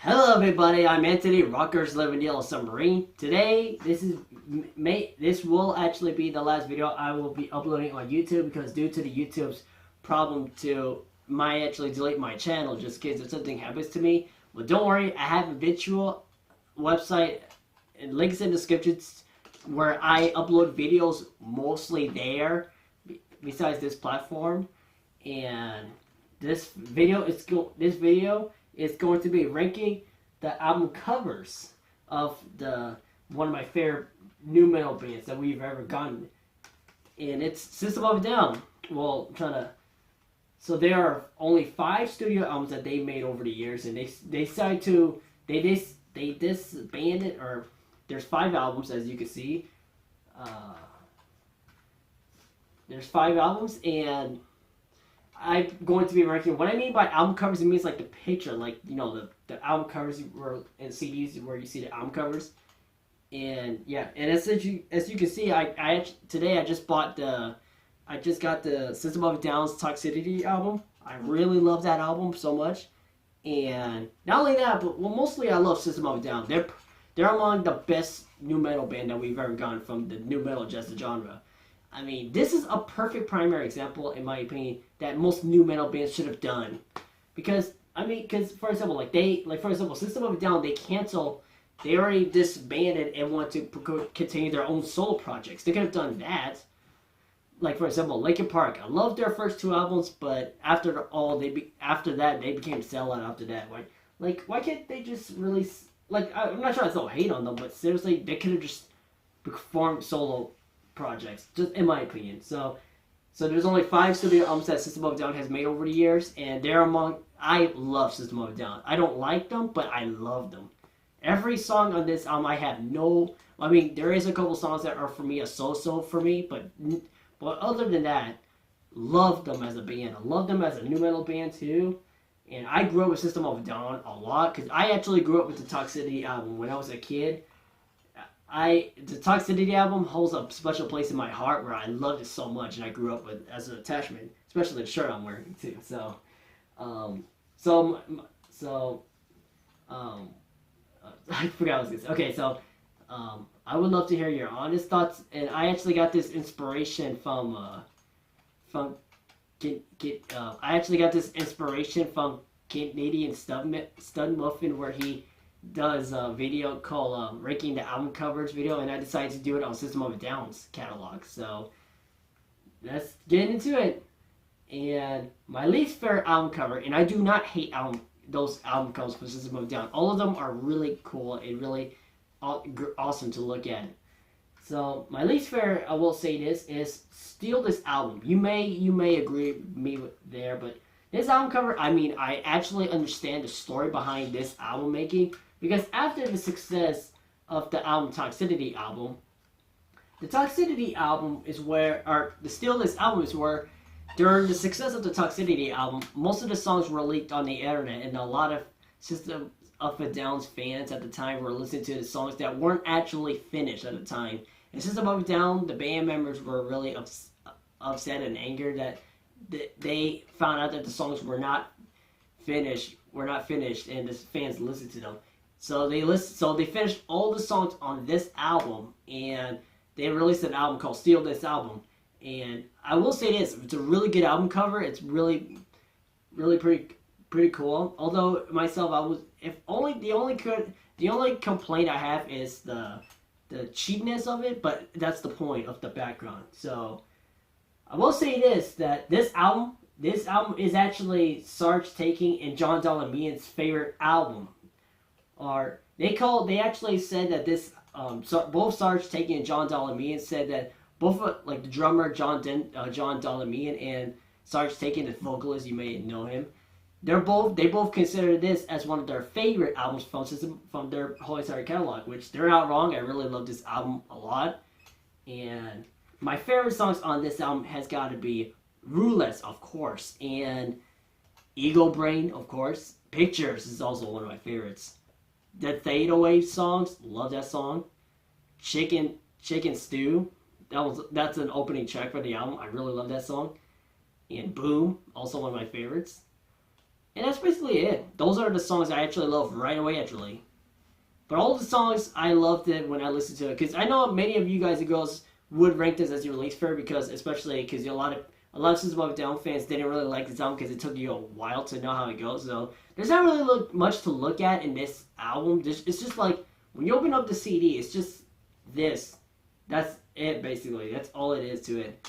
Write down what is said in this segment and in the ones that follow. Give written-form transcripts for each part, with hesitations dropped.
Hello everybody, I'm Anthony, Rockers Live in Yellow Submarine. Today, this will actually be the last video I will be uploading on YouTube because due to the YouTube's problem to might actually delete my channel just in case if something happens to me. Well, don't worry, I have a virtual website and links in the descriptions where I upload videos mostly there besides this platform. And this video is going to be ranking the album covers of one of my favorite new metal bands that we've ever gotten, and it's System of a Down. Well, I'm trying to. So there are only 5 studio albums that they made over the years, and they decided to they disbanded, or there's 5 albums as you can see. There's 5 albums, and I'm going to be ranking. What I mean by album covers, it means like the picture, like the album covers were in CDs where you see the album covers, and yeah, and as you can see, today I just got the System of a Down's Toxicity album. I really love that album so much, and not only that, but mostly I love System of a Down. They're among the best new metal band that we've ever gotten from the new metal just genre. I mean, this is a perfect primary example, in my opinion, that most new metal bands should have done. Because for example, System of a Down, they already disbanded and want to continue their own solo projects. They could have done that. Like, for example, Linkin Park. I loved their first 2 albums, but after that, they became sellout after that. Like, why can't they just release, I'm not trying to throw hate on them, but seriously, they could have just performed solo projects, just in my opinion. So there's only 5 studio albums that System of a Down has made over the years, and I love System of a Down. I don't like them, but I love them. Every song on this album, there is a couple songs that are for me a so-so for me, but other than that, love them as a band. I love them as a new metal band too. And I grew up with System of a Down a lot because I actually grew up with the Toxicity album when I was a kid. The Toxicity album holds a special place in my heart where I loved it so much, and I grew up with as an attachment, especially the shirt I'm wearing too. I forgot what I was going to say. Okay, so I would love to hear your honest thoughts, and I actually got this inspiration from Canadian Stud Muffin, where he does a video called ranking the album covers video, and I decided to do it on System of a Down's catalog. So let's get into it. And my least favorite album cover, and I do not hate those album covers for System of a Down. All of them are really cool and really awesome to look at. So my least favorite, I will say this, is Steal This Album. You may agree with me there, but this album cover, I actually understand the story behind this album making, because after the success of the album Toxicity album, the Toxicity album is where, or the Steal This album is where, during the success of the Toxicity album, most of the songs were leaked on the internet, and a lot of System of a Down's fans at the time were listening to the songs that weren't actually finished at the time. And System of a Down, the band members were really upset and angered that they found out that the songs were not finished, and the fans listened to them. So they finished all the songs on this album, and they released an album called Steal This Album. And I will say this, it's a really good album cover. It's really pretty cool. Although myself, the only complaint I have is the cheapness of it, but that's the point of the background. So I will say this, that this album is actually Sarge Taking and John Dolomian's favorite album. Or they actually said that this both Sarge Taking and John Dolomian said that both the drummer John Dolomian and Sarge Taking, the vocalist, you may know him, they both consider this as one of their favorite albums from their whole entire catalog, which they're not wrong. I really love this album a lot, and my favorite songs on this album has got to be Ruthless, of course, and Ego Brain, of course. Pictures is also one of my favorites. The Fade Away songs, love that song. Chicken Stew, that's an opening track for the album. I really love that song. And Boom, also one of my favorites. And that's basically it. Those are the songs I actually love right away, actually. But all the songs, I loved it when I listened to it. Because I know many of you guys and girls would rank this as your least favorite, because especially because a lot of System of a Down fans didn't really like this album because it took you a while to know how it goes. So there's not really much to look at in this album. It's just like when you open up the CD, it's just this. That's it, basically. That's all it is to it.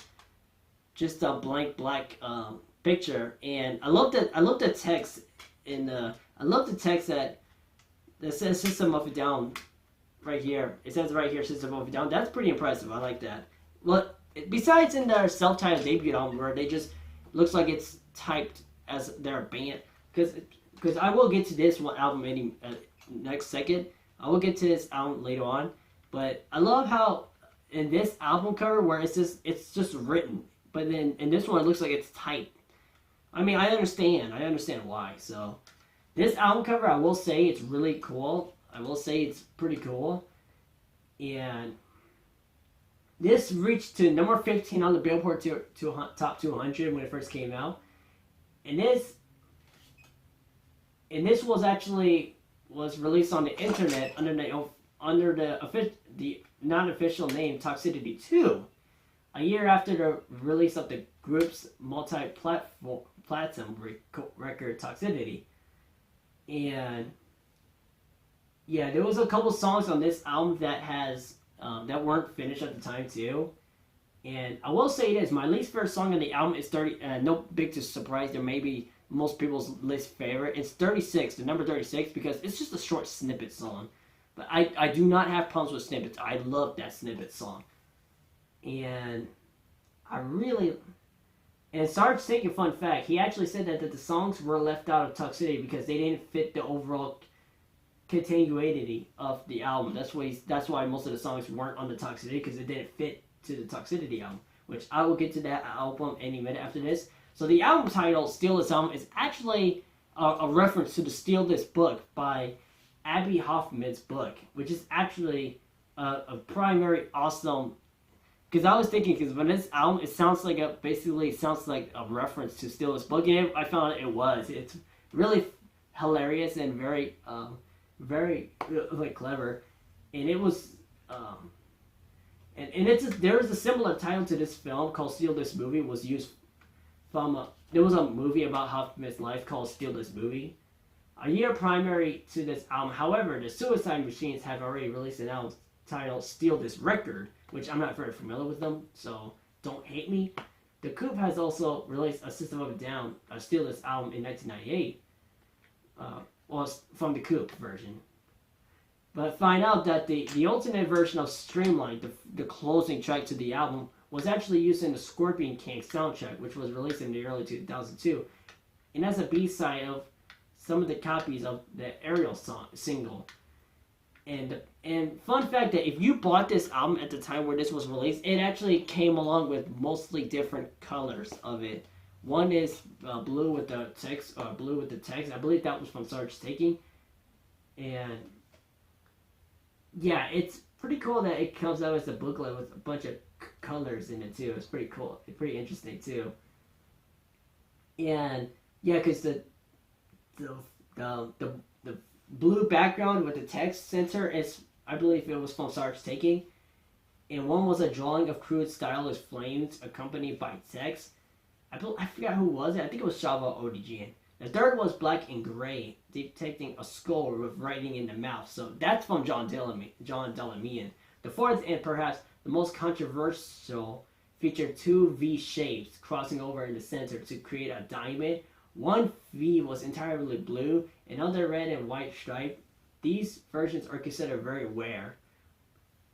Just a blank black picture, and I love the text I love the text that says System of a Down right here. It says right here System of a Down. That's pretty impressive. I like that. Well, besides in their self-titled debut album where they just looks like it's typed as their band, because I will get to this one album next second. I will get to this album later on, but I love how in this album cover where it's just written, but then in this one it looks like it's typed. I mean, I understand why. So this album cover, I will say it's really cool. I will say it's pretty cool, and this reached to number 15 on the Billboard Top 200 when it first came out, and this was released on the internet under the non-official name Toxicity 2, a year after the release of the group's multi-platinum record Toxicity. And yeah, there was a couple songs on this album that weren't finished at the time too. And I will say this, my least favorite song on the album is no big to surprise, there may be most people's least favorite. It's 36, the number 36, because it's just a short snippet song. But I do not have problems with snippets. I love that snippet song. And Sarge taking fun fact, he actually said that the songs were left out of Toxicity because they didn't fit the overall continuity of the album. That's why most of the songs weren't on the Toxicity, because it didn't fit to the Toxicity album, which I will get to that album any minute after this. So the album title, Steal This Album, is actually a reference to the Steal This book by Abbie Hoffman's book, which is actually a primary awesome. Because I was thinking, because when this album, it sounds like a reference to Steal This book, and I found it was. It's really hilarious and very, very clever, and it was, there was a similar title to this film called Steal This Movie. Was used from there was a movie about Hoffman's life called Steal This Movie. A year primary to this album, however, the Suicide Machines have already released an album titled Steal This Record, which I'm not very familiar with them, so don't hate me. The Coup has also released a System of a Down, Steal This album in 1998, from the Coup version. But find out that the alternate version of Streamline, the closing track to the album, was actually used in the Scorpion King soundtrack, which was released in the early 2002, and as a B-side of some of the copies of the Aerial single. And fun fact that if you bought this album at the time where this was released, it actually came along with mostly different colors of it. One is blue with the text. I believe that was from Sarge Taking. And yeah, it's pretty cool that it comes out as a booklet with a bunch of colors in it too. It's pretty cool. It's pretty interesting too. And yeah, because the blue background with the text center is, I believe it was from Sarge Taking, and one was a drawing of crude stylish flames accompanied by text. I forgot who was it. I think it was Shava Odigian. The third was black and gray, depicting a skull with writing in the mouth. So that's from John Delamian. The fourth, and perhaps the most controversial, featured two V shapes crossing over in the center to create a diamond. One V was entirely blue, another red and white stripe. These versions are considered very rare.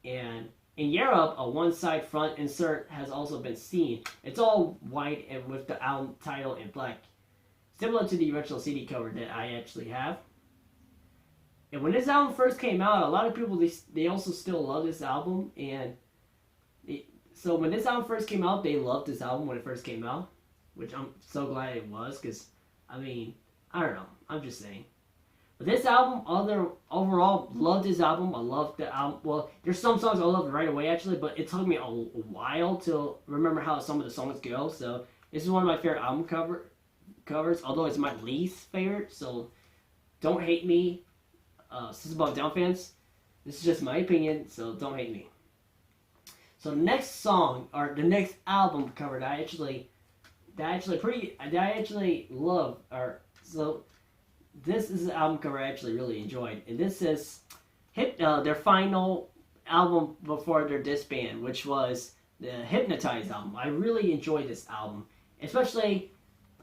And in Europe, a one-side front insert has also been seen. It's all white and with the album title in black, similar to the original CD cover that I actually have. And when this album first came out, a lot of people, they also still love this album. And so when this album first came out, they loved this album when it first came out, which I'm so glad it was, because, I mean, I don't know. I'm just saying. But this album, overall, loved this album. I loved the album. Well, there's some songs I loved right away, actually, but it took me a while to remember how some of the songs go. So this is one of my favorite album covers, although it's my least favorite. So don't hate me, System of a Down fans. This is just my opinion, so don't hate me. So the next song or the next album cover that I actually love, or so this is an album cover I actually really enjoyed, and this is their final album before their disband, which was the Hypnotize album. I really enjoyed this album, especially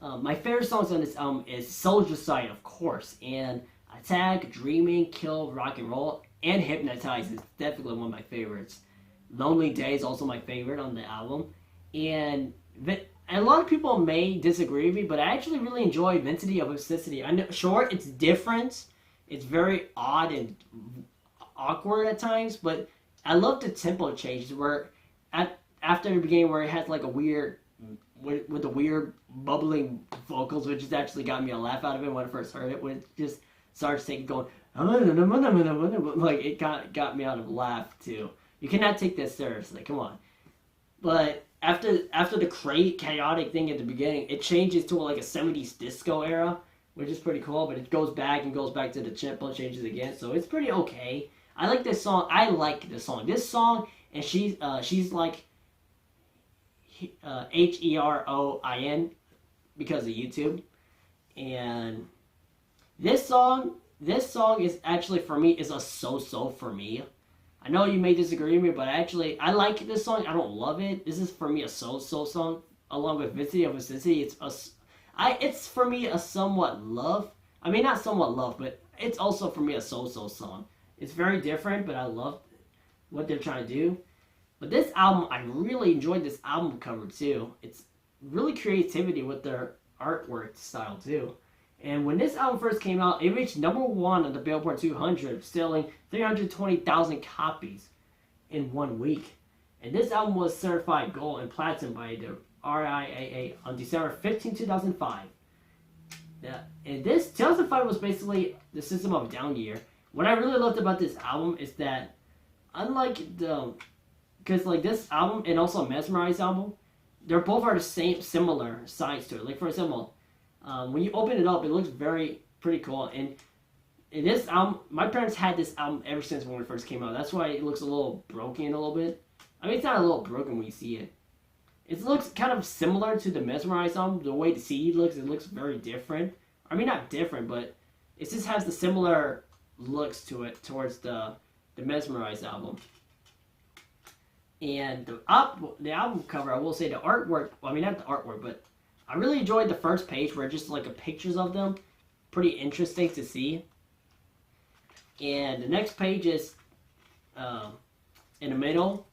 my favorite songs on this album is Soldier Side, of course, and Attack, Dreaming, Kill, Rock and Roll, and Hypnotize is definitely one of my favorites. Lonely Day is also my favorite on the album, and a lot of people may disagree with me, but I actually really enjoy Immensity of Obscicity. I know, sure, it's different, it's very odd and awkward at times, but I love the tempo changes where after the beginning where it has like a weird with the weird bubbling vocals, which has actually got me a laugh out of it when I first heard it, when it just starts going like it got me out of laugh too. You cannot take this seriously, come on. But after the chaotic thing at the beginning, it changes to like a 70s disco era, which is pretty cool, but it goes back to the tempo changes again, so it's pretty okay. I like this song. This song, and she's like Heroin because of YouTube. And this song is actually for me is a so-so for me. I know you may disagree with me, but actually I like this song. I don't love it. This is for me a so-so song, along with Immensity of Obscicity. It's for me a somewhat love. I mean, not somewhat love, but it's also for me a so-so song. It's very different, but I love what they're trying to do. But this album, I really enjoyed this album cover too. It's really creativity with their artwork style too. And when this album first came out, it reached #1 on the Billboard 200, selling 320,000 copies in 1 week. And this album was certified gold and platinum by the RIAA on December 15, 2005. Yeah, and this 2005 was basically the System of a Down year. What I really loved about this album is that, unlike because like this album and also Mesmerize album, they're both are the same similar sides to it. Like for example, when you open it up, it looks pretty cool. And in this album, my parents had this album ever since when it first came out. That's why it looks a little broken a little bit. I mean, it's not a little broken when you see it. It looks kind of similar to the Mesmerize album. The way the CD looks, it looks very different. I mean, not different, but it just has the similar looks to it towards the Mesmerize album. And the album cover, I will say the artwork, well, I mean not the artwork, but I really enjoyed the first page where just like pictures of them. Pretty interesting to see. And the next page is in the middle,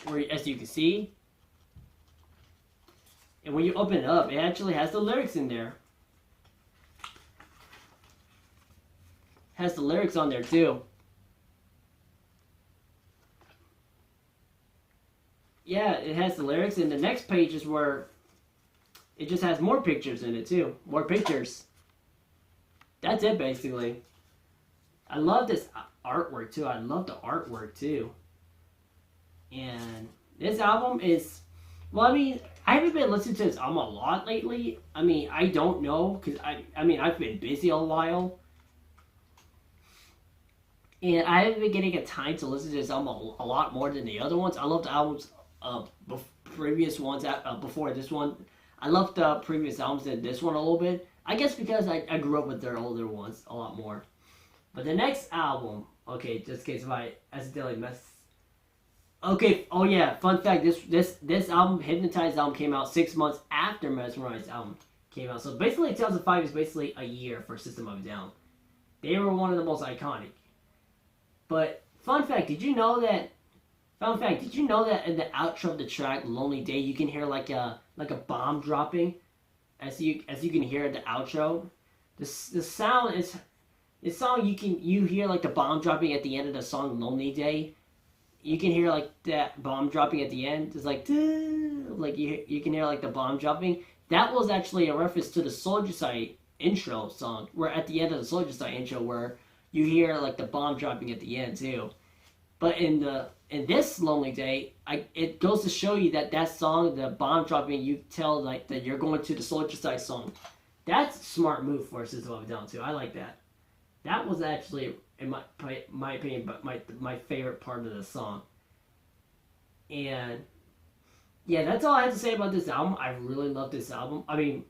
where as you can see. And when you open it up, it actually has the lyrics in there. Has the lyrics on there too. Yeah, it has the lyrics, and the next page is where it just has more pictures in it too. More pictures. That's it basically. I love this artwork too. I love the artwork too. And this album is, well, I mean, I haven't been listening to this album a lot lately. I mean, I don't know, because I mean, I've been busy a while. And I haven't been getting a time to listen to this album a lot more than the other ones. I love the albums, previous ones, before this one. I love the previous albums than this one a little bit. I guess because I grew up with their older ones a lot more. But the next album, okay, just in case if I accidentally mess. Okay, oh yeah, fun fact, this album, Hypnotize album, came out 6 months after Mesmerize album came out. So basically 2005 is basically a year for System of a Down. They were one of the most iconic. But fun fact, did you know that in the outro of the track Lonely Day you can hear like a bomb dropping as you can hear the outro? The sound is this song you hear like the bomb dropping at the end of the song Lonely Day. You can hear like that bomb dropping at the end. It's like you can hear like the bomb dropping. That was actually a reference to the Soldier Side intro song, where at the end of the Soldier Side intro where you hear like the bomb dropping at the end too. But in this Lonely Day, it goes to show you that that song, the bomb dropping, you tell like that you're going to the Soldier Side song. That's a smart move for System of a Down too. I like that. That was actually, in my opinion, but my favorite part of the song. And yeah, that's all I have to say about this album. I really love this album. I mean,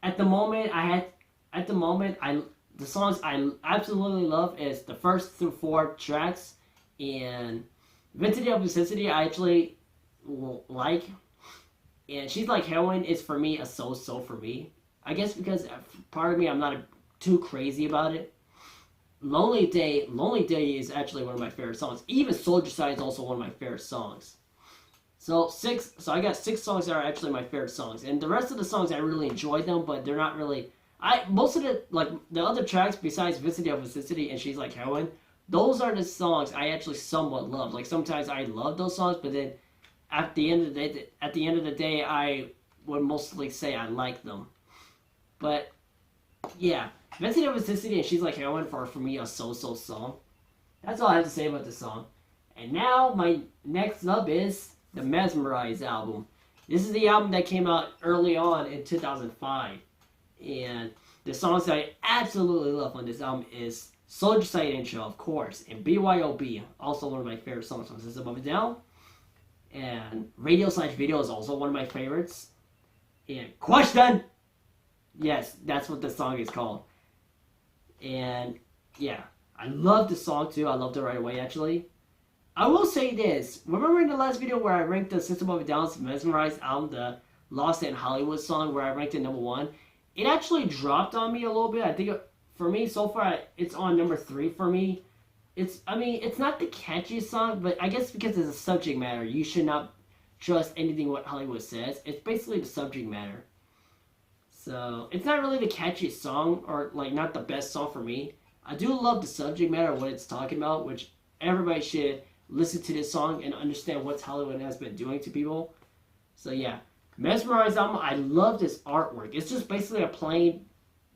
at the moment, I the songs I absolutely love is the first through four tracks, and Vintage of Necessity I actually like, and She's Like Heroin is for me a so for me. I guess because part of me I'm not too crazy about it. Lonely Day is actually one of my favorite songs. Even Soldier Side is also one of my favorite songs. So I got 6 songs that are actually my favorite songs, and the rest of the songs I really enjoyed them, but they're not really. Most of the other tracks besides Vicinity of Necessity and She's Like Heroin, those are the songs I actually somewhat love. Like sometimes I love those songs, but then at the end of the day, I would mostly say I like them. But yeah, Vincent of Necessity and She's Like Heroin for me a so song. That's all I have to say about this song. And now my next up is the Mesmerize album. This is the album that came out early on in 2005. And the songs that I absolutely love on this album is Soldier Side Intro, of course, and BYOB, also one of my favorite songs from System of a Down. And Radio Slash Video is also one of my favorites. And Question! Yes, that's what the song is called. And yeah, I love the song too. I loved it right away, actually. I will say this. Remember in the last video where I ranked the System of a Down's Mesmerized album, the Lost in Hollywood song, where I ranked it number 1? It actually dropped on me a little bit. I think for me, so far, it's on number 3 for me. It's not the catchiest song, but I guess because it's a subject matter, you should not trust anything what Hollywood says. It's basically the subject matter. So, it's not really the catchiest song, or like not the best song for me. I do love the subject matter, what it's talking about, which everybody should listen to this song and understand what Hollywood has been doing to people. So yeah, Mesmerized album, I love this artwork. It's just basically a plain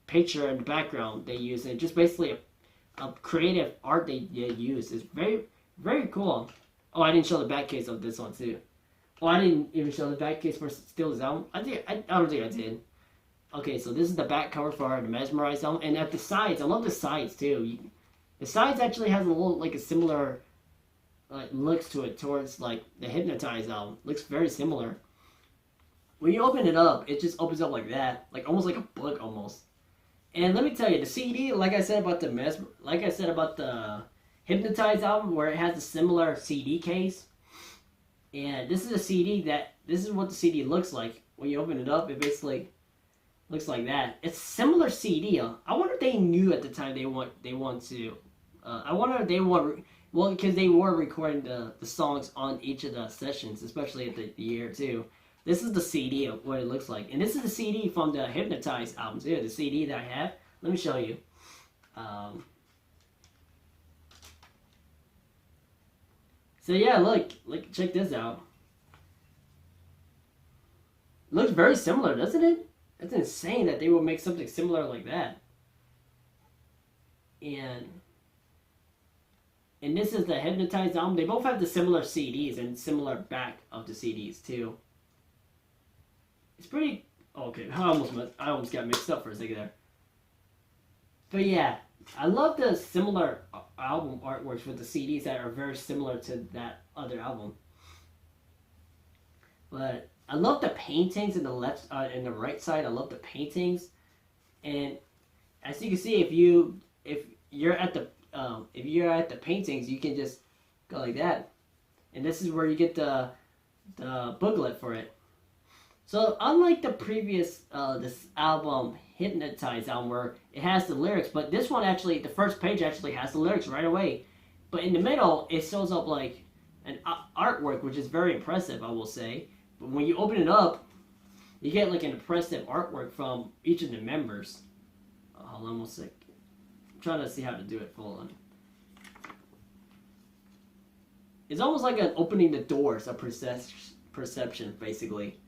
picture in the background they use, and just basically a creative art they use. It's very, very cool. Oh, I didn't show the back case of this one too. Oh, I didn't even show the back case for Steel's album. I don't think I did. Okay, so this is the back cover for the Mesmerized album, and at the sides, I love the sides too. The sides actually has a little like a similar looks to it towards like the Hypnotized album. Looks very similar. When you open it up, it just opens up like that, like almost like a book almost. And let me tell you, the CD, like I said about the Hypnotized album, where it has a similar CD case. And this is a CD this is what the CD looks like. When you open it up, it basically looks like that. It's similar CD. I wonder if they knew at the time they want to. I wonder if they want. Well, because they were recording the songs on each of the sessions, especially at the year too. This is the CD of what it looks like. And this is the CD from the Hypnotized album too, the CD that I have. Let me show you. So yeah, look, check this out. Looks very similar, doesn't it? That's insane that they would make something similar like that. And this is the Hypnotized album. They both have the similar CDs and similar back of the CDs too. It's pretty okay. I almost got mixed up for a second there. But yeah, I love the similar album artworks with the CDs that are very similar to that other album. But I love the paintings in the left and the right side. I love the paintings, and as you can see, if you're at the paintings, you can just go like that, and this is where you get the booklet for it. So unlike the previous this album, Hypnotized album, where it has the lyrics, but this one actually, the first page actually has the lyrics right away, but in the middle it shows up like an artwork, which is very impressive, I will say. But when you open it up, you get like an impressive artwork from each of the members. Hold on one sec. I'm trying to see how to do it. Hold on. It's almost like an opening the doors of perception, basically.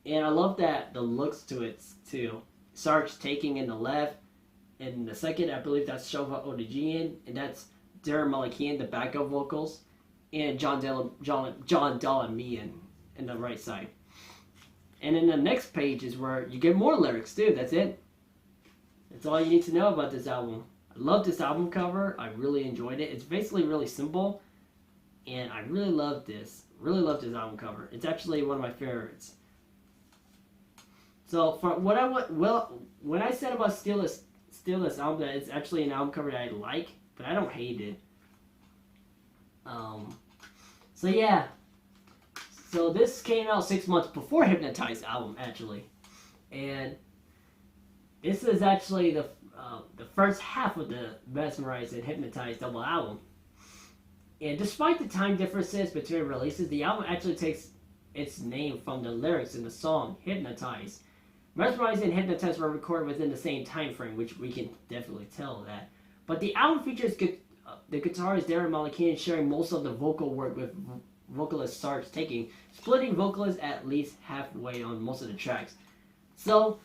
And I love that the looks to it too. Sarge taking in the left, and the second, I believe that's Shova Odigian, and that's Darren Malakian, the backup vocals, and John Dalamian in the right side. And then the next page is where you get more lyrics too. That's it. That's all you need to know about this album. I love this album cover. I really enjoyed it. It's basically really simple, and I really love this. Really love this album cover. It's actually one of my favorites. So for what when I said about Steal This album, that it's actually an album cover that I like, but I don't hate it. So yeah. So this came out 6 months before Hypnotize album, actually, and this is actually the first half of the Mesmerize and Hypnotize double album. And despite the time differences between releases, the album actually takes its name from the lyrics in the song Hypnotize. Mesmerize and Hypnotize were recorded within the same time frame, which we can definitely tell that. But the album features the guitarist Darren Malakian sharing most of the vocal work with vocalist Sarge Taking, splitting vocalists at least halfway on most of the tracks. So,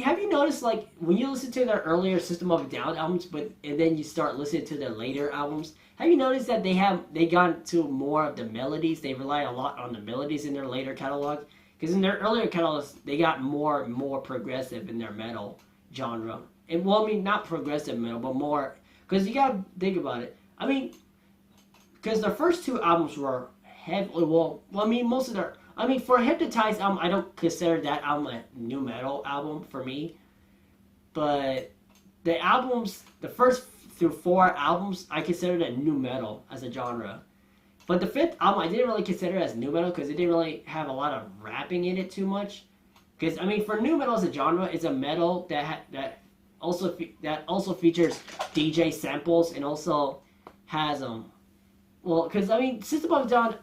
have you noticed, like, when you listen to their earlier System of a Down albums, and then you start listening to their later albums, have you noticed that they got to more of the melodies? They rely a lot on the melodies in their later catalog, because in their earlier catalogs, they got more progressive in their metal genre. And well, I mean, not progressive metal, but more, because you gotta think about it. I mean, because their first two albums were heavily, most of their, for Hypnotize album, I don't consider that album a new metal album for me. But the albums, the first through four albums, I considered it new metal as a genre. But the fifth album, I didn't really consider it as new metal because it didn't really have a lot of rapping in it too much. Because for new metal as a genre, it's a metal that also features DJ samples and also has because System of a Down,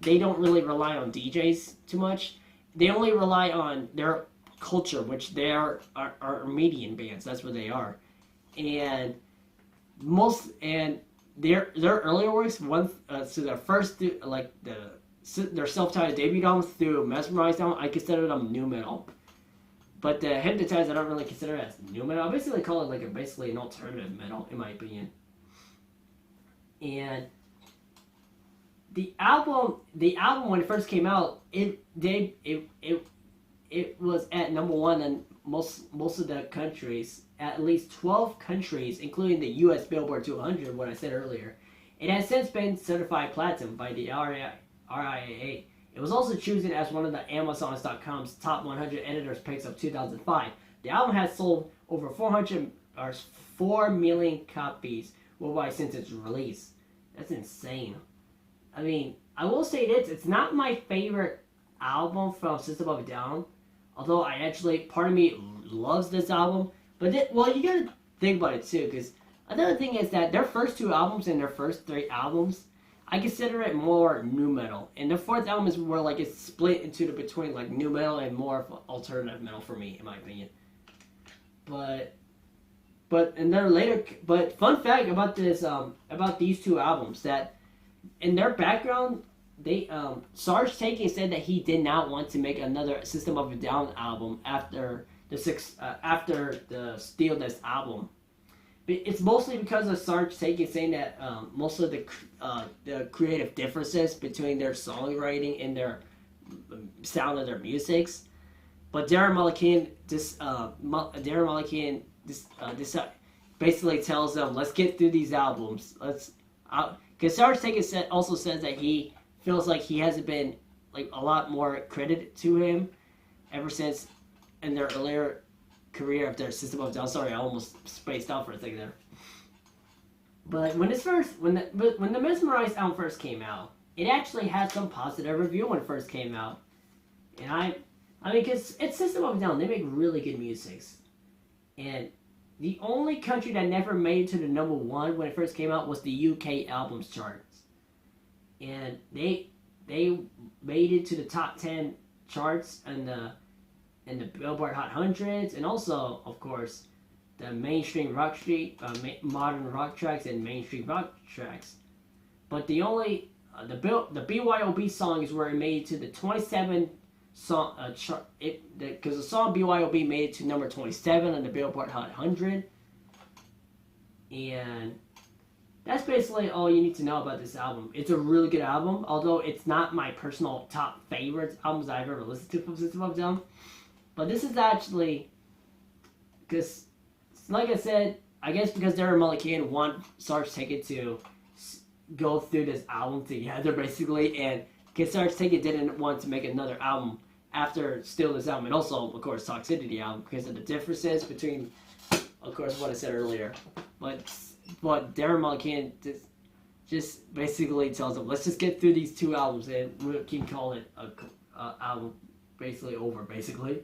they don't really rely on DJs too much. They only rely on their culture, which they are Armenian bands. That's what they are, and their earlier works, so their first their self-titled debut album through Mesmerized album, I consider them new metal. But the Hypnotize, I don't really consider it as new metal. I basically call it basically an alternative metal, in my opinion. And the album when it first came out, it was at number one in most of the countries, at least 12 countries, including the U.S. Billboard 200. What I said earlier, it has since been certified platinum by the RIAA. It was also chosen as one of the Amazon.com's top 100 editors' picks of 2005. The album has sold over 4 million copies worldwide since its release. That's insane. I will say this, it's not my favorite album from System of a Down, although part of me loves this album. But you gotta think about it too, because another thing is that their first two albums and their first three albums, I consider it more new metal. And the fourth album is more it's split into between new metal and more of alternative metal for me, in my opinion. But fun fact about this, about these two albums, that in their background, Sarge Taking said that he did not want to make another System of a Down album after the Steal This album. But it's mostly because of Sarge Taking saying that most of the creative differences between their songwriting and their sound of their musics. But Darren Malakian basically tells them, let's get through these albums. Because Sarge Taking also says that he feels like he hasn't been a lot more credit to him ever since in their earlier career of their System of a Down. Sorry, I almost spaced out for a second there. But when the Mesmerized album first came out, it actually had some positive review when it first came out. And because it's System of a Down, they make really good music. And the only country that never made it to the number one when it first came out was the UK albums charts. And they made it to the top 10 charts in the Billboard Hot 100s, and also, of course, the mainstream rock modern rock tracks and mainstream rock tracks. But the BYOB song is where it made it to the 27 song chart. Because the song BYOB made it to number 27 on the Billboard Hot 100, and that's basically all you need to know about this album. It's a really good album, although it's not my personal top favorites albums I've ever listened to from System of a Down. But this is actually, because, like I said, I guess because Darren Mulligan want Sarge Taken to go through this album together, basically, and because Sarge Taken didn't want to make another album after Steal This Album, and also, of course, Toxicity album, because of the differences between, of course, what I said earlier. But Darren Mulligan just basically tells them, let's just get through these two albums, and we can call it a album basically over, basically.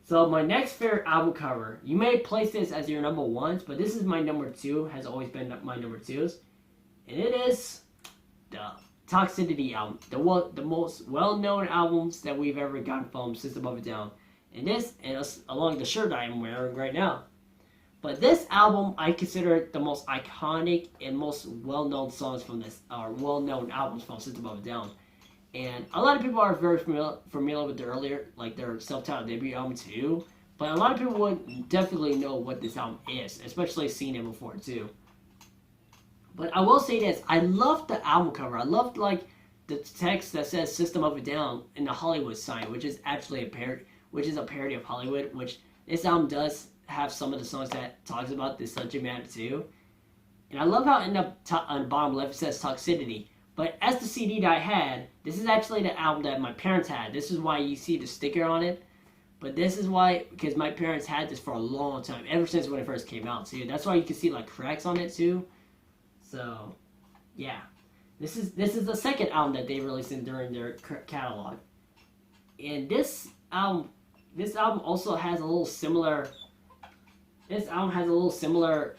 So my next favorite album cover, you may place this as your number ones, but this is my number two, has always been my number twos. And it is the Toxicity album, the most well-known albums that we've ever gotten from System of a Down. And this, and along the shirt I am wearing right now. But this album, I consider the most iconic and most well-known songs from this, or well-known albums from System of a Down. And a lot of people are very familiar with their self-titled debut album too. But a lot of people would definitely know what this album is, especially seeing it before too. But I will say this, I love the album cover. I love the text that says System of a Down in the Hollywood sign, which is actually a parody of Hollywood, which this album does have some of the songs that talks about this subject matter too. And I love how on the bottom left it says Toxicity. But as the CD that I had, this is actually the album that my parents had. This is why you see the sticker on it. But this is why, because my parents had this for a long time, ever since when it first came out too. That's why you can see cracks on it too. So, yeah. This is the second album that they released during their catalog. And this album also has a little similar. This album has a little similar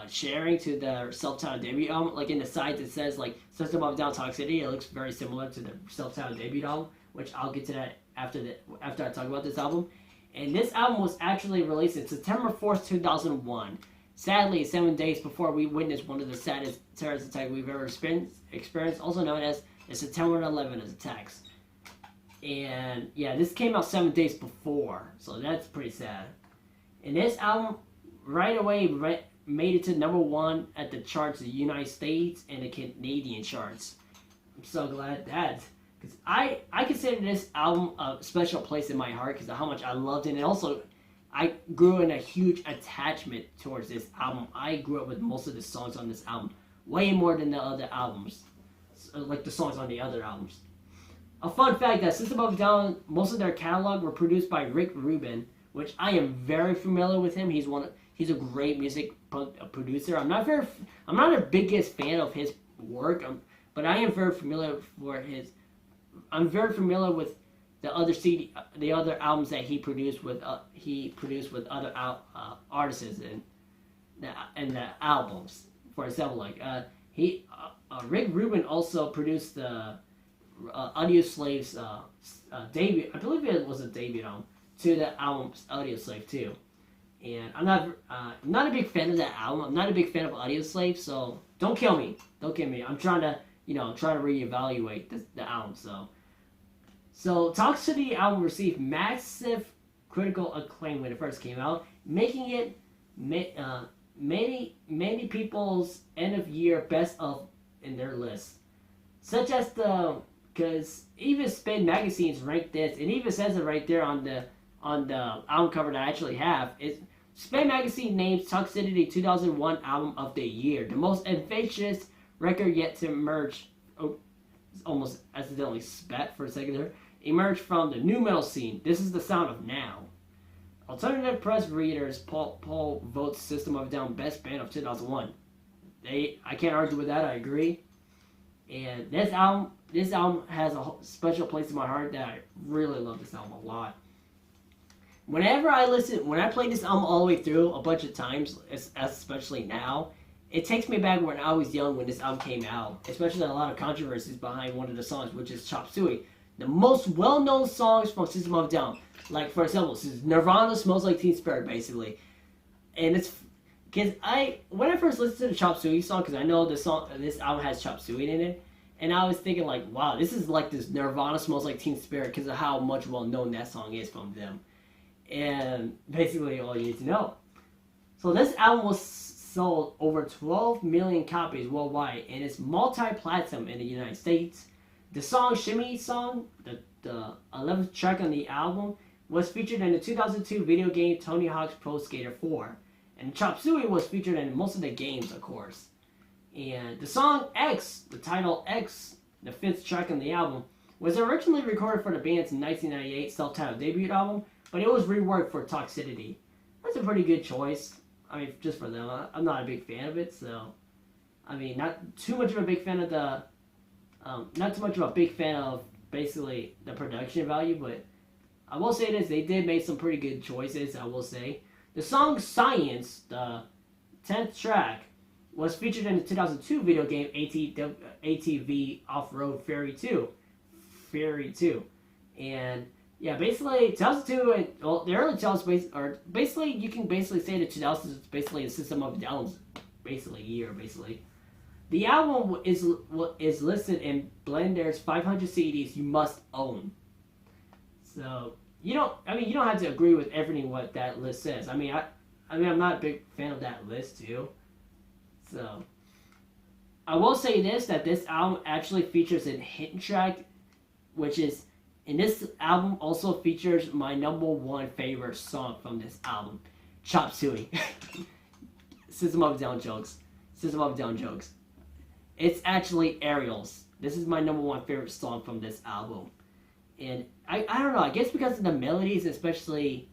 sharing to their self-titled debut album. Like in the sides it says System of a Down Toxicity. It looks very similar to the self-titled debut album, which I'll get to that after I talk about this album. And this album was actually released on September 4th, 2001. Sadly, 7 days before we witnessed one of the saddest terrorist attacks we've ever experienced, also known as the September 11th attacks. And yeah, this came out 7 days before, so that's pretty sad. And this album right away made it to number one at the charts in the United States and the Canadian charts. I'm so glad that, because I consider this album a special place in my heart because of how much I loved it, and also I grew in a huge attachment towards this album. I grew up with most of the songs on this album, way more than the other albums, like the songs on the other albums. A fun fact that System of a Down, most of their catalog were produced by Rick Rubin, which I am very familiar with him. He's a great music producer. I'm not the biggest fan of his work, but I am very familiar with the other albums that he produced with other artists and the albums. For example, Rick Rubin also produced the Audioslave's debut. I believe it was a debut album to the album Audioslave too. And I'm not a big fan of that album. I'm not a big fan of Audioslave, so don't kill me. Don't kill me. I'm trying to reevaluate the album. So Toxicity album received massive critical acclaim when it first came out, making it many people's end of year best of in their list, such as because even Spin magazines ranked this. It even says it right there on the album cover that I actually have. Spin magazine names Toxicity 2001 album of the year, the most ambitious record yet to emerge. Oh, almost accidentally spat for a second there. Emerged from the new metal scene. This is the sound of now. Alternative press readers Paul votes System of a Down best band of 2001. I can't argue with that. I agree. And this album has a special place in my heart that I really love this album a lot. When I play this album all the way through a bunch of times, especially now, it takes me back when I was young when this album came out. Especially a lot of controversies behind one of the songs, which is Chop Suey. The most well-known songs from System of a Down. Like, for example, this is Nirvana Smells Like Teen Spirit, basically. And it's because when I first listened to the Chop Suey song, because I know this album has Chop Suey in it, and I was thinking wow, this is like this Nirvana Smells Like Teen Spirit because of how much well-known that song is from them. And basically all you need to know. So this album was sold over 12 million copies worldwide and is multi-platinum in the United States. The song Shimmy Song, the 11th track on the album, was featured in the 2002 video game Tony Hawk's Pro Skater 4. And Chop Suey was featured in most of the games, of course. And the song X, the title X, the 5th track on the album, was originally recorded for the band's 1998 self-titled debut album, but it was reworked for Toxicity. That's a pretty good choice. I mean, just for them. I'm not a big fan of it, so... I mean, not too much of a big fan of the... not too much of a big fan of, basically, the production value, but... I will say this, they did make some pretty good choices, I will say. The song Science, the 10th track, was featured in the 2002 video game ATV Off-Road Ferry 2. And... yeah, basically, 2002, and, well, the early 2000s, or basically, you can basically say the 2000s is basically a System of Down's, basically, year, basically. The album is listed in Blender's 500 CDs you must own. So, you don't have to agree with everything what that list says. I mean, I'm not a big fan of that list, too. So, I will say this, that this album actually features a hidden track, which is... and this album also features my #1 favorite song from this album, Chop Suey. System of a Down jokes. It's actually Aerials. This is my #1 favorite song from this album. And I don't know, I guess because of the melodies, especially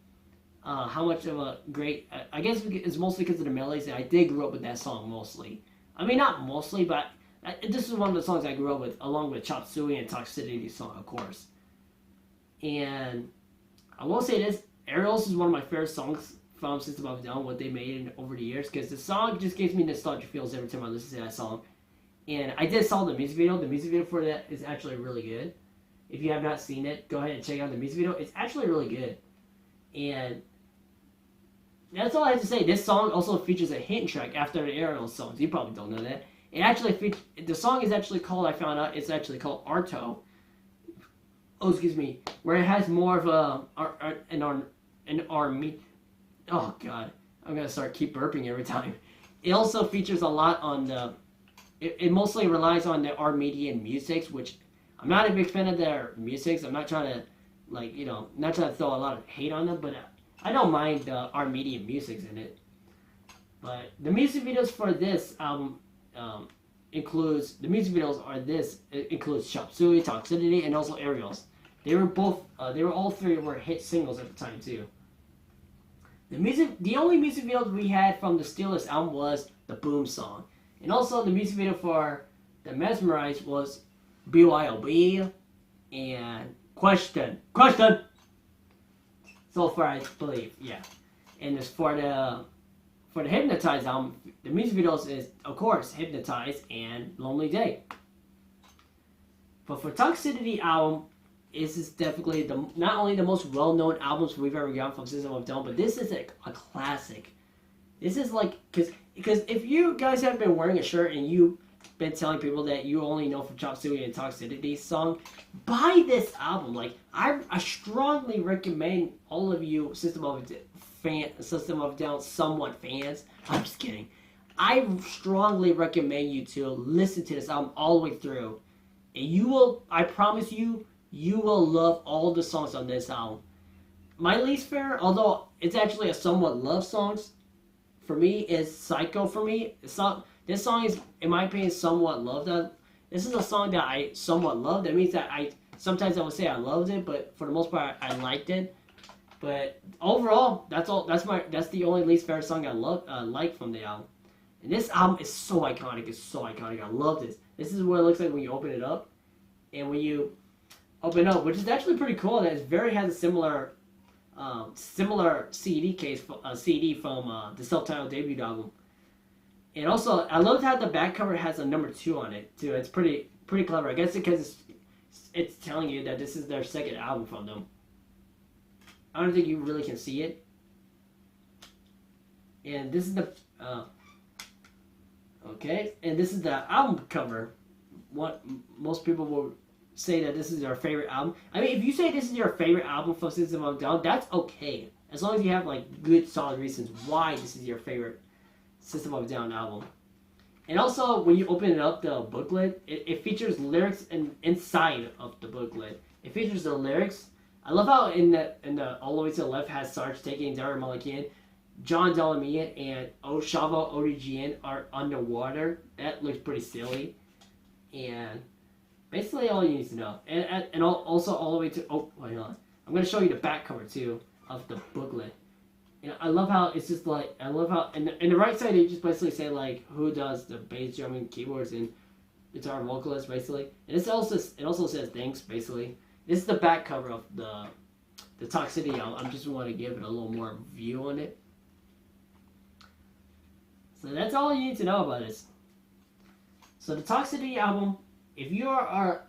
how much of a great... I guess it's mostly because of the melodies, and I did grow up with that song mostly. I mean, not mostly, but this is one of the songs I grew up with, along with Chop Suey and Toxicity song, of course. And I will say this, Aerials is one of my favorite songs from System of a Down, what they made over the years, because the song just gives me nostalgia feels every time I listen to that song. And I did saw the music video. The music video for that is actually really good. If you have not seen it, go ahead and check out the music video. It's actually really good. And that's all I have to say. This song also features a hidden track after the Aerials songs. You probably don't know that. It actually the song is actually called, I found out, it's actually called Arto. Oh, excuse me, where it has more of an army. Oh God, I'm gonna keep burping every time. It also features a lot on the. It mostly relies on the Armenian musics, which I'm not a big fan of their musics. I'm not trying to, not trying to throw a lot of hate on them, but I don't mind the Armenian musics in it. But the music videos for this album includes Chop Suey, Toxicity, and also Aerials. They were all three were hit singles at the time too. The only music videos we had from the Steelers album was the Boom song, and also the music video for the Mesmerize was BYOB and Question. So far, I believe, yeah. And as for the Hypnotize album, the music videos is, of course, Hypnotize and Lonely Day. But for Toxicity album, this is definitely not only the most well-known albums we've ever gotten from System of a Down, but this is a classic. This is like, because if you guys have been wearing a shirt and you've been telling people that you only know from Chop Suey and Toxicity song, buy this album. Like, I strongly recommend all of you System of a Down somewhat fans. I'm just kidding. I strongly recommend you to listen to this album all the way through. And you will, I promise you, you will love all the songs on this album. My least favorite, although it's actually a somewhat love songs, for me, is Psycho for me. This song is, in my opinion, somewhat loved. This is a song that I somewhat love. That means that sometimes I would say I loved it, but for the most part, I liked it. But overall, that's the only least favorite song I like from the album. And this album is so iconic. It's so iconic. I love this. This is what it looks like when you open it up. And when you open up, which is actually pretty cool, that it has a similar CD case, CD from the self-titled debut album. And also, I love how the back cover has a number 2 on it too. It's pretty clever. I guess because it's telling you that this is their second album from them. I don't think you really can see it. And this is the okay, and this is the album cover. What most people will say that this is their favorite album. I mean, if you say this is your favorite album from System of a Down, that's okay. As long as you have like good solid reasons why this is your favorite System of a Down album. And also, when you open it up, the booklet, it features lyrics inside of the booklet. It features the lyrics. I love how in the all the way to the left has Sarge taking Dara Malikian, John Delamian and Oshava Origian are underwater. That looks pretty silly. And basically all you need to know. And also all the way to, oh, wait on. I'm going to show you the back cover too of the booklet. You know, I love how it's just like, I love how, in the right side, they just basically say like, who does the bass drumming, keyboards, and guitar vocalist, basically. And it also says thanks, basically. This is the back cover of the Toxicity album. I just want to give it a little more view on it. So that's all you need to know about this. So the Toxicity album, if you are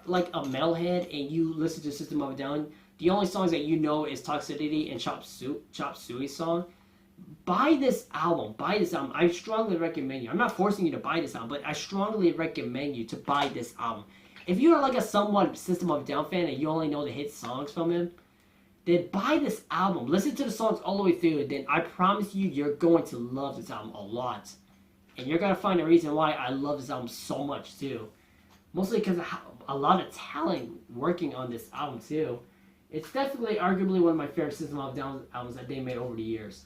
like a metalhead and you listen to System of a Down, the only songs that you know is Toxicity and Chop Suey's song. Buy this album. I strongly recommend you. I'm not forcing you to buy this album, but I strongly recommend you to buy this album. If you are like a somewhat System of a Down fan and you only know the hit songs from him, then buy this album. Listen to the songs all the way through. Then I promise you, you're going to love this album a lot. And you're going to find a reason why I love this album so much too. Mostly because of a lot of talent working on this album too. It's definitely, arguably, one of my favorite System of a Down albums that they made over the years.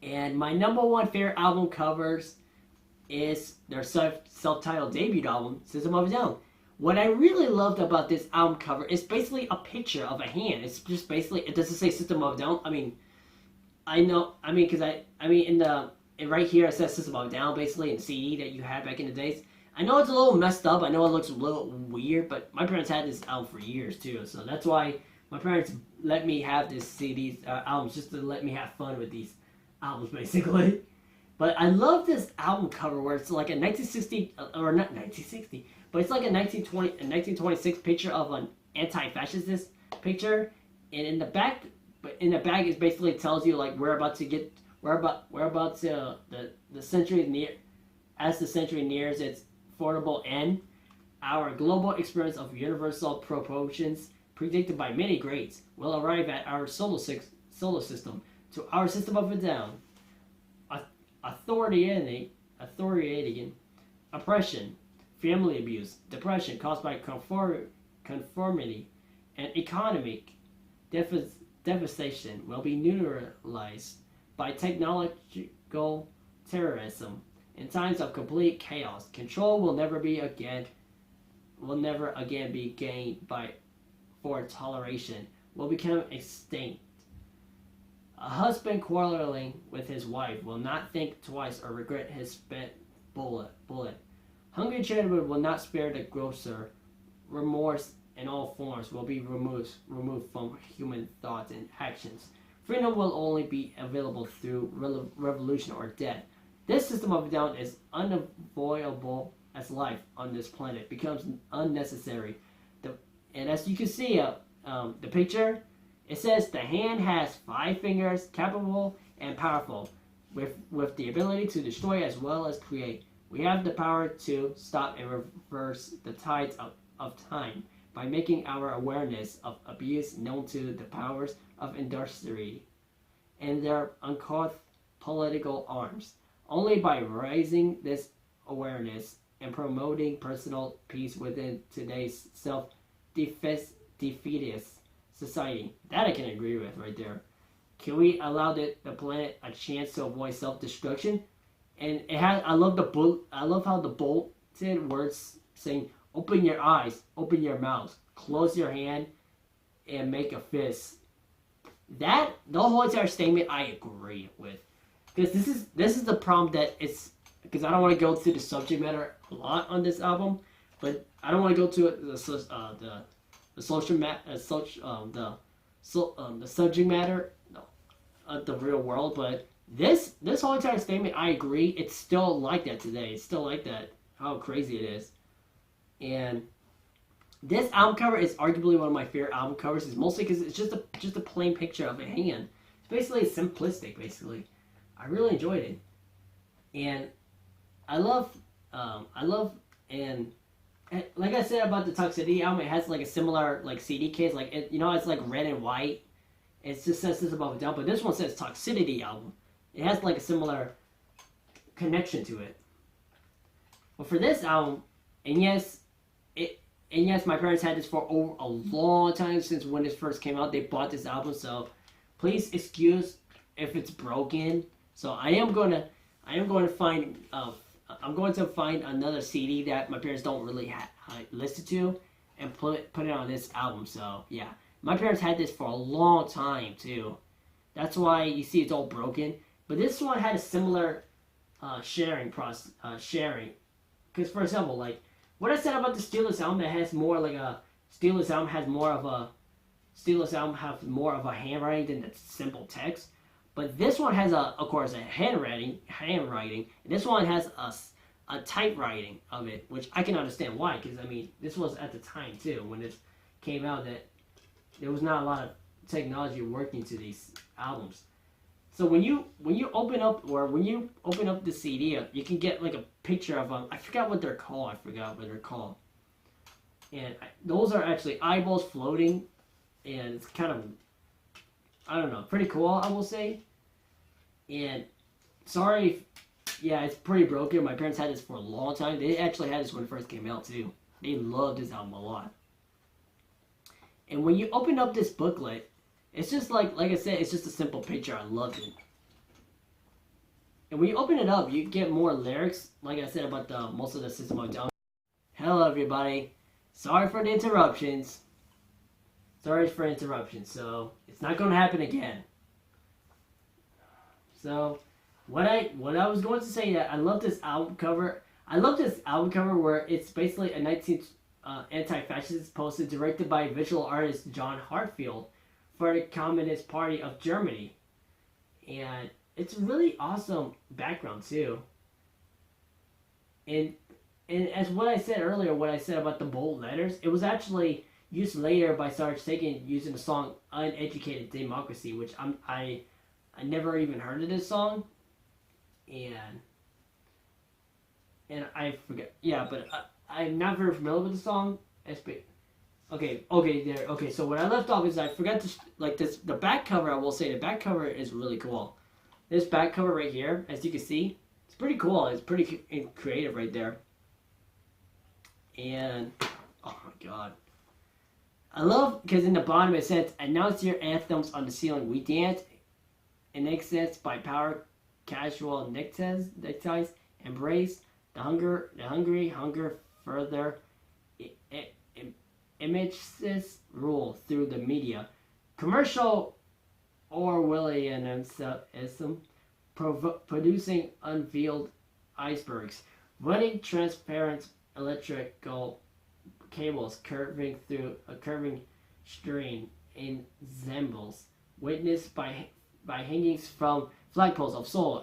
And my number one favorite album covers is their self-titled debut album, System of a Down. What I really loved about this album cover is basically a picture of a hand. It's just basically, it doesn't say System of a Down. Right here it says System of a Down, basically, in the CD that you had back in the days. I know it's a little messed up. I know it looks a little weird, but my parents had this album for years too. So that's why my parents let me have this CDs, albums, just to let me have fun with these albums, basically. But I love this album cover where it's like a 1960, or not 1960, but it's like a 1926 picture of an anti-fascist picture, and in the back it basically tells you like we're about to the century near, as the century nears its formidable end, our global experience of universal proportions predicted by many greats will arrive at our solar system, to our System of a Down. Authoritarian oppression, family abuse, depression caused by conformity, and economic devastation will be neutralized by technological terrorism. In times of complete chaos, control will never again be gained for toleration, will become extinct. A husband quarreling with his wife will not think twice or regret his spent bullet. Hungry children will not spare the grocer. Remorse in all forms will be removed from human thoughts and actions. Freedom will only be available through revolution or death. This System of a Down is unavoidable as life on this planet becomes unnecessary. And as you can see, the picture, it says the hand has 5 fingers, capable and powerful, with the ability to destroy as well as create. We have the power to stop and reverse the tides of time by making our awareness of abuse known to the powers of industry and their uncouth political arms. Only by raising this awareness and promoting personal peace within today's self-defeatist society. That I can agree with right there. Can we allow the planet a chance to avoid self-destruction? And it has. I love how the bolted words saying, "Open your eyes, open your mouth, close your hand, and make a fist." That the whole entire statement I agree with, because this is the problem that it's, because I don't want to go through the subject matter a lot on this album, but I don't want to go to the subject matter of the real world, but this whole entire statement, I agree. It's still like that today. It's still like that. How crazy it is. And this album cover is arguably one of my favorite album covers. It's mostly because it's just a plain picture of a hand. It's basically simplistic. Basically, I really enjoyed it, and I love and like I said about the Toxicity album, it has like a similar like CD case, like it, it's like red and white. It just says this above and down, but this one says Toxicity album. It has like a similar connection to it. But for this album, and yes, my parents had this for over a long time since when this first came out. They bought this album, so please excuse if it's broken. So I'm going to find another CD that my parents don't really listen to, and put it on this album. So yeah, my parents had this for a long time too. That's why you see it's all broken. But this one had a similar sharing process. Because for example, like what I said about the Steelers album, that has more like a Steelers album has more of a handwriting than the simple text. But this one has of course, a handwriting, and this one has a typewriting of it, which I can understand why. Because I mean, this was at the time too when this came out that there was not a lot of technology working to these albums. So when you open up the CD, you can get like a picture of I forgot what they're called. And those are actually eyeballs floating, and it's kind of, I don't know, pretty cool, I will say. And sorry, yeah, it's pretty broken. My parents had this for a long time. They actually had this when it first came out too. They loved this album a lot. And when you open up this booklet, it's just like I said, it's just a simple picture. I loved it. And when you open it up, you get more lyrics, like I said about most of the System of a Down. Hello, everybody. Sorry for the interruptions. So it's not going to happen again. So what I was going to say, that I love this album cover. I love this album cover where it's basically a 19th anti-fascist poster directed by visual artist John Hartfield for the Communist Party of Germany. And it's a really awesome background too. And as what I said earlier, what I said about the bold letters, it was actually used later by Sarge Sagan using the song Uneducated Democracy, which I never even heard of this song. And I forget. Yeah, but I'm not very familiar with the song. Okay, there. Okay, so what I left off is I forgot to the back cover. I will say the back cover is really cool. This back cover right here, as you can see, it's pretty cool. It's pretty creative right there. And oh my god, I love because in the bottom it says, "Announce your anthems on the ceiling. We dance in excess by power, casual neckties, embrace the hungry hunger further." Images rule through the media. Commercial Orwellianism producing unveiled icebergs. Running transparent electrical cables curving through a curving stream in Zembles. Witnessed by hangings from flagpoles of soul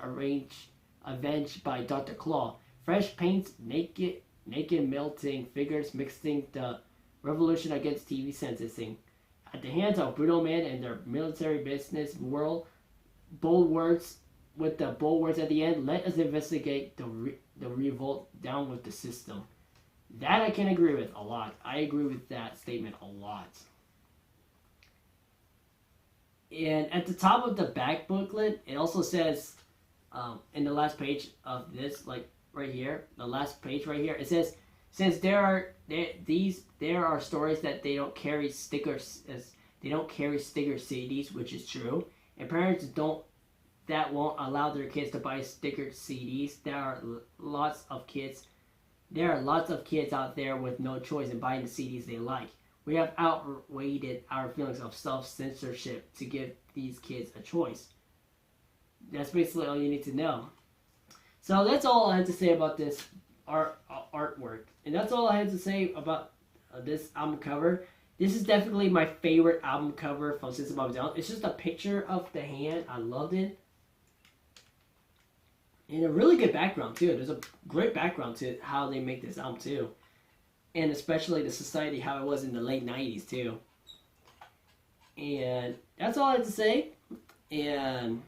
avenged by Dr. Claw. Fresh paints, naked melting figures mixing the revolution against TV censoring. At the hands of brutal men and their military business world, bold words with the bold words at the end, let us investigate the revolt down with the system. That I can agree with a lot. I agree with that statement a lot. And at the top of the back booklet, it also says, in the last page of this, like right here, the last page right here, it says, since there are stories that they don't carry stickers CDs, which is true, and parents won't allow their kids to buy stickered CDs. There are lots of kids out there with no choice in buying the CDs they like. We have outweighed our feelings of self-censorship to give these kids a choice. That's basically all you need to know. So that's all I had to say about this artwork. And that's all I had to say about this album cover. This is definitely my favorite album cover from System of a Down. It's just a picture of the hand. I loved it. And a really good background too. There's a great background to how they make this album too. And especially the society, how it was in the late 90s too. And that's all I had to say. And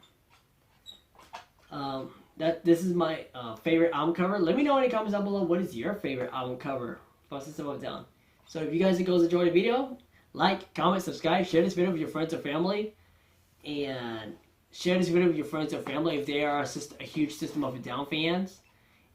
this is my favorite album cover. Let me know in the comments down below, what is your favorite album cover from System of a Down. So if you guys enjoyed the video, like, comment, subscribe, share this video with your friends or family. And share this video with your friends or family if they are a huge System of a Down fans.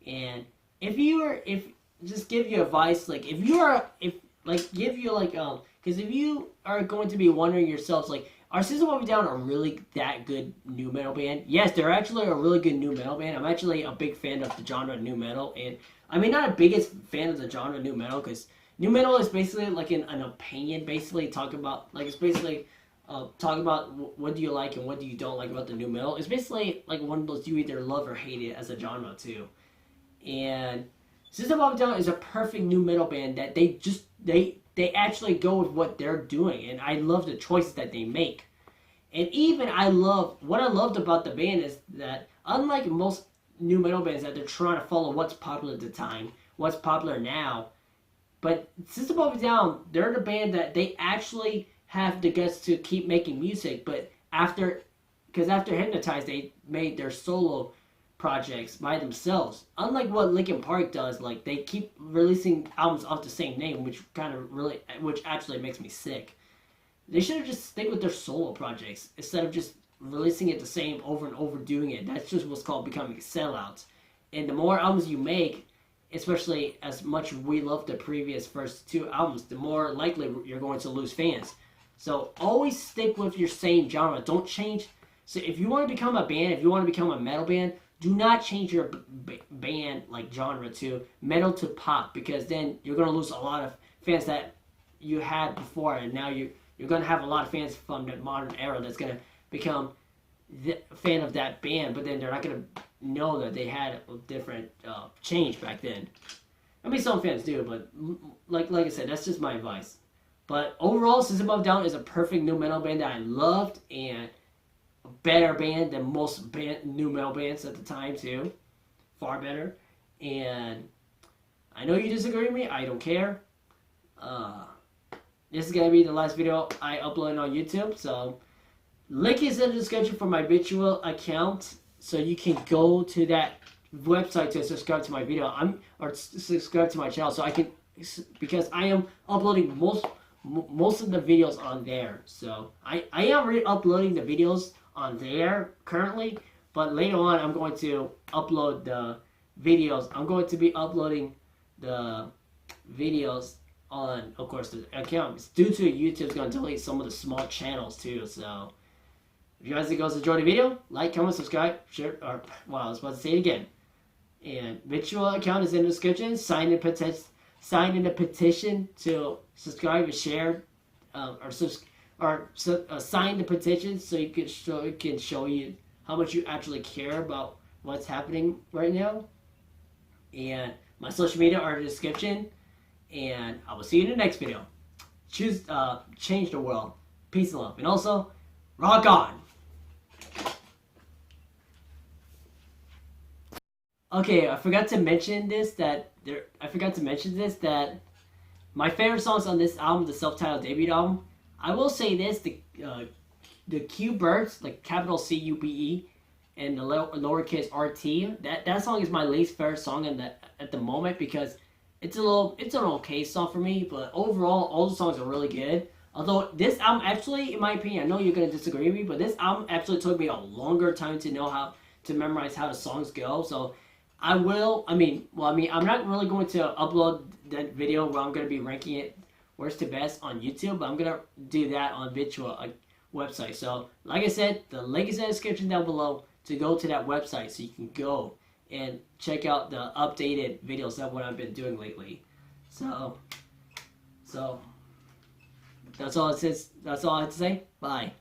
And if just give you advice, like if you are if like give you like because if you are going to be wondering yourselves like, are System of a Down a really that good new metal band? Yes, they're actually a really good new metal band. I'm actually a big fan of the genre new metal, and I mean not a biggest fan of the genre new metal because new metal is basically like an opinion, basically talk about like it's basically talk about what do you like and what do you don't like about the new metal. It's basically like one of those you either love or hate it as a genre too. And System of a Down is a perfect new metal band that they actually go with what they're doing, and I love the choices that they make. And even what I loved about the band is that unlike most new metal bands that they're trying to follow what's popular at the time, what's popular now, but System of a Down, they're the band that they actually have the guts to keep making music, but after Hypnotize, they made their solo projects by themselves. Unlike what Linkin Park does, like they keep releasing albums off the same name, which actually makes me sick. They should have just stick with their solo projects instead of just releasing it the same over and over, doing it. That's just what's called becoming sellouts. And the more albums you make, especially as much we love the previous first two albums, the more likely you're going to lose fans. So always stick with your same genre. Don't change. So if you want to become a band, if you want to become a metal band, do not change your band like genre to metal to pop, because then you're going to lose a lot of fans that you had before, and now you're going to have a lot of fans from the modern era that's going to become the fan of that band, but then they're not going to know that they had a different change back then. I mean, some fans do, but like I said, that's just my advice. But overall, System of a Down is a perfect new metal band that I loved, and a better band than most new metal bands at the time too. Far better. And I know you disagree with me. I don't care. This is going to be the last video I upload on YouTube. So link is in the description for my virtual account, so you can go to that website to subscribe to my video. Or subscribe to my channel, so I can, because I am uploading most of the videos on there. So I am re-uploading the videos on there currently, but later on I'm going to upload the videos. I'm going to be uploading the videos on, of course, the account. Due to YouTube's going to delete some of the small channels too. So if you guys enjoyed the video, like, comment, subscribe, share, or well, I was about to say it again. And virtual account is in the description. Sign in the petition to subscribe and share, sign the petition so it can show you how much you actually care about what's happening right now. And my social media are in the description. And I will see you in the next video. Change the world. Peace and love. And also, rock on! Okay, I forgot to mention that my favorite songs on this album, the self-titled debut album, I will say this, the Q-Birds, like capital C-U-B-E, and the lowercase R-T, that song is my least favorite song at the moment, because it's an okay song for me, but overall, all the songs are really good. Although this album actually, in my opinion, I know you're going to disagree with me, but this album actually took me a longer time to know how to memorize how the songs go. So I'm not really going to upload that video where I'm going to be ranking it worst to best on YouTube, but I'm going to do that on virtual website. So like I said, the link is in the description down below to go to that website, so you can go and check out the updated videos of what I've been doing lately. So that's all it says. That's all I have to say. Bye.